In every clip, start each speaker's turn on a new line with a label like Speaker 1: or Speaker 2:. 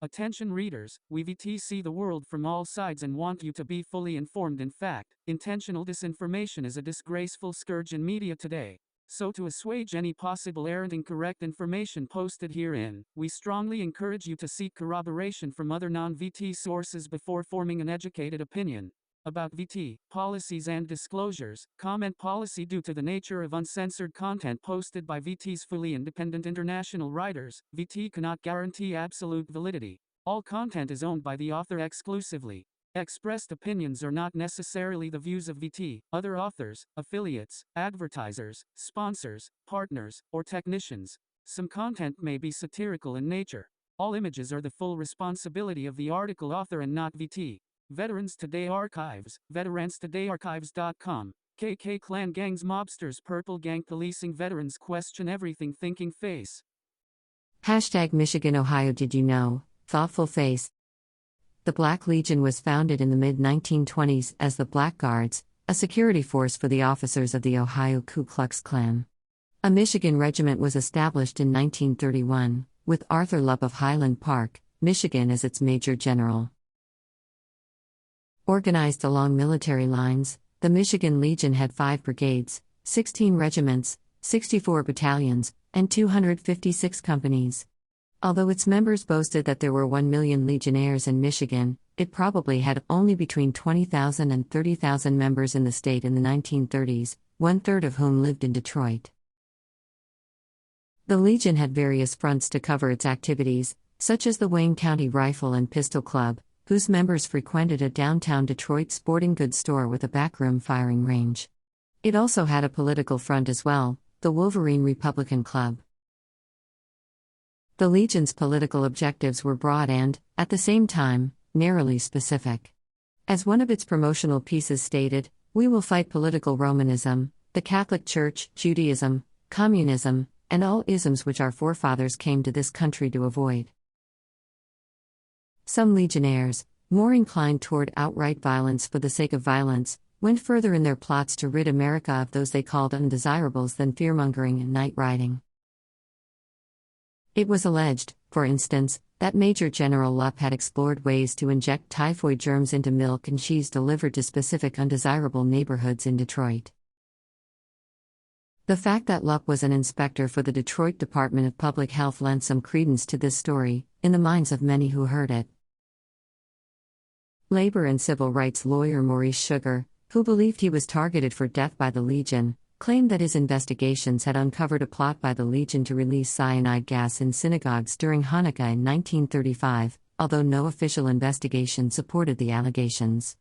Speaker 1: Attention readers, we VT see the world from all sides and want you to be fully informed. In fact, intentional disinformation is a disgraceful scourge in media today. So to assuage any possible errant incorrect information posted herein, we strongly encourage you to seek corroboration from other non-VT sources before forming an educated opinion about VT policies and disclosures. Comment policy: due to the nature of uncensored content posted by VT's fully independent international writers, VT cannot guarantee absolute validity. All content is owned by the author exclusively. Expressed opinions are not necessarily the views of VT, other authors, affiliates, advertisers, sponsors, partners, or technicians. Some content may be satirical in nature. All images are the full responsibility of the article author and not VT. Veterans Today Archives, veteranstodayarchives.com. KK Klan gangs, mobsters, purple gang policing veterans, question everything, thinking face.
Speaker 2: Hashtag Michigan, Ohio. Did you know? Thoughtful face. The Black Legion was founded in the mid-1920s as the Black Guards, a security force for the officers of the Ohio Ku Klux Klan. A Michigan Regiment was established in 1931, with Arthur Lupp of Highland Park, Michigan as its major general. Organized along military lines, the Michigan Legion had 5 brigades, 16 regiments, 64 battalions, and 256 companies. Although its members boasted that there were 1 million legionnaires in Michigan, it probably had only between 20,000 and 30,000 members in the state in the 1930s, 1/3 of whom lived in Detroit. The Legion had various fronts to cover its activities, such as the Wayne County Rifle and Pistol Club, whose members frequented a downtown Detroit sporting goods store with a backroom firing range. It also had a political front as well, the Wolverine Republican Club. The Legion's political objectives were broad and, at the same time, narrowly specific. As one of its promotional pieces stated, "We will fight political Romanism, the Catholic Church, Judaism, communism, and all isms which our forefathers came to this country to avoid." Some legionnaires, more inclined toward outright violence for the sake of violence, went further in their plots to rid America of those they called undesirables than fearmongering and night riding. It was alleged, for instance, that Major General Lupp had explored ways to inject typhoid germs into milk and cheese delivered to specific undesirable neighborhoods in Detroit. The fact that Lupp was an inspector for the Detroit Department of Public Health lent some credence to this story, in the minds of many who heard it. Labor and civil rights lawyer Maurice Sugar, who believed he was targeted for death by the Legion, claimed that his investigations had uncovered a plot by the Legion to release cyanide gas in synagogues during Hanukkah in 1935, although no official investigation supported the allegations.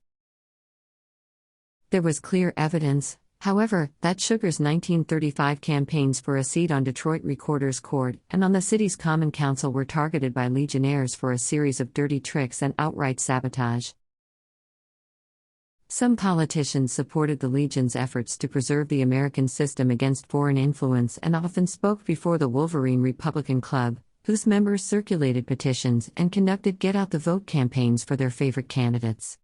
Speaker 2: There was clear evidence, however, that Sugar's 1935 campaigns for a seat on Detroit Recorder's Court and on the city's Common Council were targeted by legionnaires for a series of dirty tricks and outright sabotage. Some politicians supported the Legion's efforts to preserve the American system against foreign influence and often spoke before the Wolverine Republican Club, whose members circulated petitions and conducted get-out-the-vote campaigns for their favorite candidates.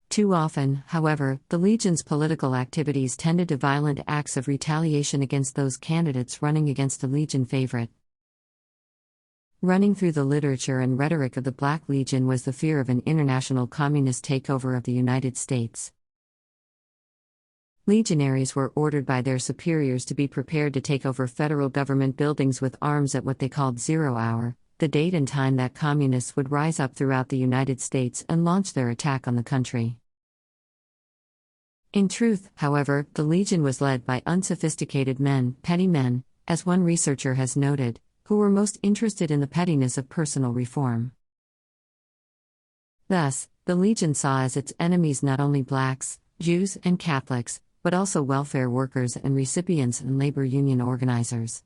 Speaker 2: Too often, however, the Legion's political activities tended to violent acts of retaliation against those candidates running against a Legion favorite. Running through the literature and rhetoric of the Black Legion was the fear of an international communist takeover of the United States. Legionaries were ordered by their superiors to be prepared to take over federal government buildings with arms at what they called 0 hour, the date and time that communists would rise up throughout the United States and launch their attack on the country. In truth, however, the Legion was led by unsophisticated men, petty men, as one researcher has noted, who were most interested in the pettiness of personal reform. Thus, the Legion saw as its enemies not only blacks, Jews, and Catholics, but also welfare workers and recipients and labor union organizers.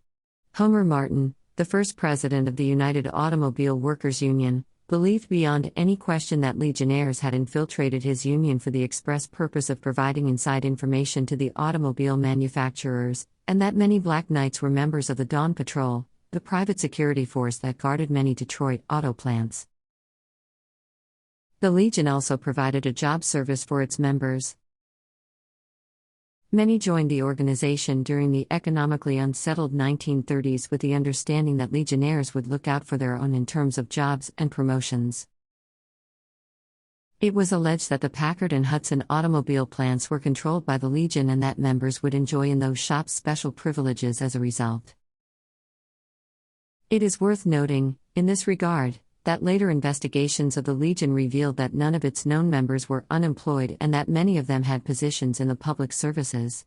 Speaker 2: Homer Martin, the first president of the United Automobile Workers Union, believed beyond any question that legionnaires had infiltrated his union for the express purpose of providing inside information to the automobile manufacturers, and that many Black Knights were members of the Dawn Patrol, the private security force that guarded many Detroit auto plants. The Legion also provided a job service for its members. Many joined the organization during the economically unsettled 1930s with the understanding that legionnaires would look out for their own in terms of jobs and promotions. It was alleged that the Packard and Hudson automobile plants were controlled by the Legion and that members would enjoy in those shops special privileges as a result. It is worth noting, in this regard, that later investigations of the Legion revealed that none of its known members were unemployed and that many of them had positions in the public services.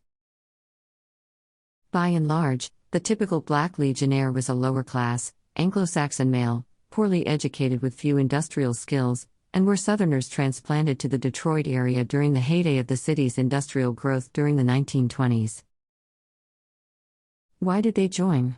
Speaker 2: By and large, the typical black legionnaire was a lower-class, Anglo-Saxon male, poorly educated with few industrial skills, and were Southerners transplanted to the Detroit area during the heyday of the city's industrial growth during the 1920s. Why did they join?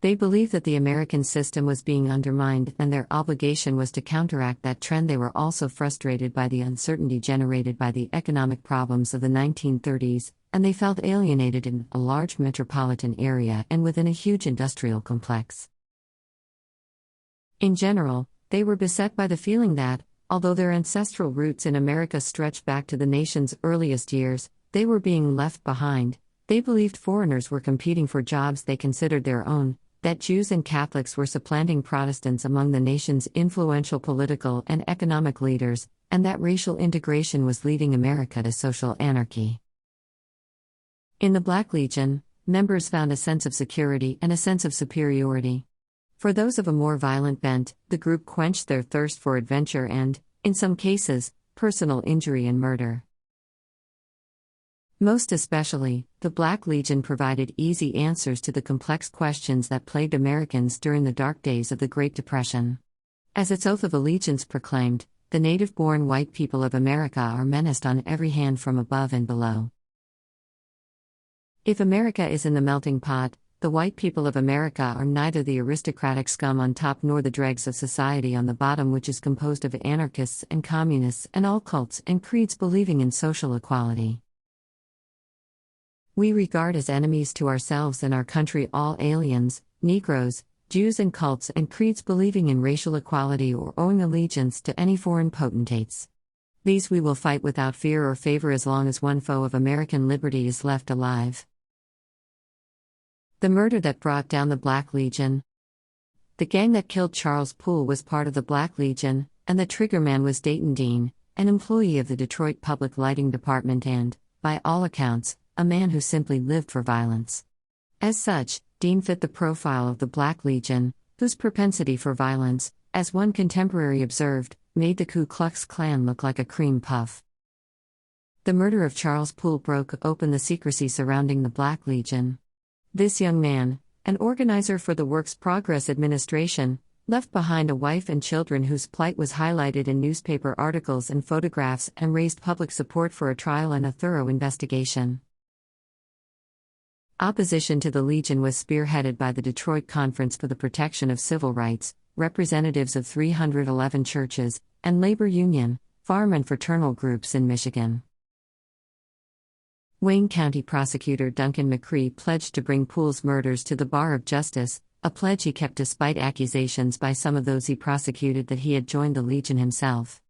Speaker 2: They believed that the American system was being undermined and their obligation was to counteract that trend. They were also frustrated by the uncertainty generated by the economic problems of the 1930s, and they felt alienated in a large metropolitan area and within a huge industrial complex. In general, they were beset by the feeling that, although their ancestral roots in America stretched back to the nation's earliest years, they were being left behind. They believed foreigners were competing for jobs they considered their own, that Jews and Catholics were supplanting Protestants among the nation's influential political and economic leaders, and that racial integration was leading America to social anarchy. In the Black Legion, members found a sense of security and a sense of superiority. For those of a more violent bent, the group quenched their thirst for adventure and, in some cases, personal injury and murder. Most especially, the Black Legion provided easy answers to the complex questions that plagued Americans during the dark days of the Great Depression. As its oath of allegiance proclaimed, the native-born white people of America are menaced on every hand from above and below. If America is in the melting pot, the white people of America are neither the aristocratic scum on top nor the dregs of society on the bottom, which is composed of anarchists and communists and all cults and creeds believing in social equality. We regard as enemies to ourselves and our country all aliens, Negroes, Jews and cults and creeds believing in racial equality or owing allegiance to any foreign potentates. These we will fight without fear or favor as long as one foe of American liberty is left alive. The murder that brought down the Black Legion. The gang that killed Charles Poole was part of the Black Legion, and the triggerman was Dayton Dean, an employee of the Detroit Public Lighting Department and, by all accounts, a man who simply lived for violence. As such, Dean fit the profile of the Black Legion, whose propensity for violence, as one contemporary observed, made the Ku Klux Klan look like a cream puff. The murder of Charles Poole broke open the secrecy surrounding the Black Legion. This young man, an organizer for the Works Progress Administration, left behind a wife and children whose plight was highlighted in newspaper articles and photographs and raised public support for a trial and a thorough investigation. Opposition to the Legion was spearheaded by the Detroit Conference for the Protection of Civil Rights, representatives of 311 churches, and labor union, farm and fraternal groups in Michigan. Wayne County Prosecutor Duncan McCree pledged to bring Poole's murders to the bar of justice, a pledge he kept despite accusations by some of those he prosecuted that he had joined the Legion himself.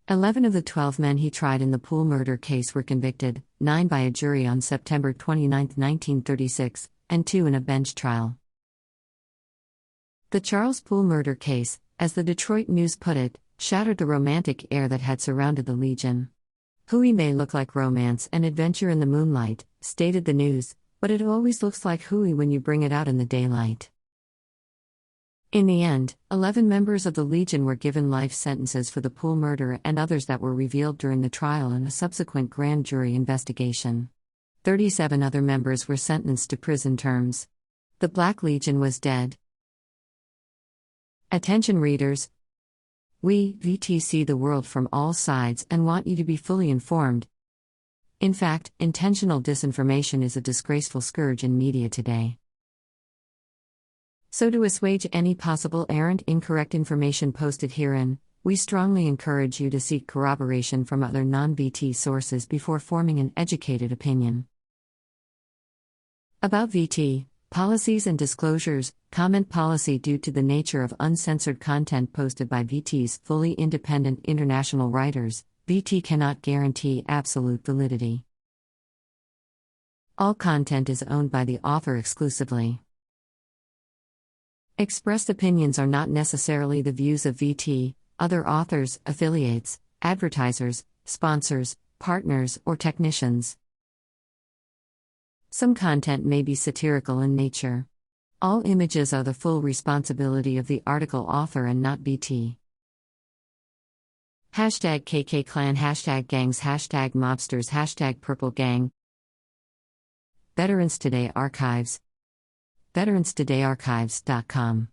Speaker 2: 11 of the 12 men he tried in the Poole murder case were convicted, 9 by a jury on September 29, 1936, and 2 in a bench trial. The Charles Poole murder case, as the Detroit News put it, shattered the romantic air that had surrounded the Legion. Huey may look like romance and adventure in the moonlight, stated the News, but it always looks like Huey when you bring it out in the daylight. In the end, 11 members of the Legion were given life sentences for the Poole murder and others that were revealed during the trial and a subsequent grand jury investigation. 37 other members were sentenced to prison terms. The Black Legion was dead. Attention readers. We, VT, see the world from all sides and want you to be fully informed. In fact, intentional disinformation is a disgraceful scourge in media today. So to assuage any possible errant, incorrect information posted herein, we strongly encourage you to seek corroboration from other non-VT sources before forming an educated opinion. About VT, policies and disclosures, comment policy. Due to the nature of uncensored content posted by VT's fully independent international writers, VT cannot guarantee absolute validity. All content is owned by the author exclusively. Expressed opinions are not necessarily the views of VT, other authors, affiliates, advertisers, sponsors, partners, or technicians. Some content may be satirical in nature. All images are the full responsibility of the article author and not VT. Hashtag KK Klan, hashtag gangs, hashtag mobsters, hashtag purple gang. Veterans Today Archives. VeteransTodayArchives.com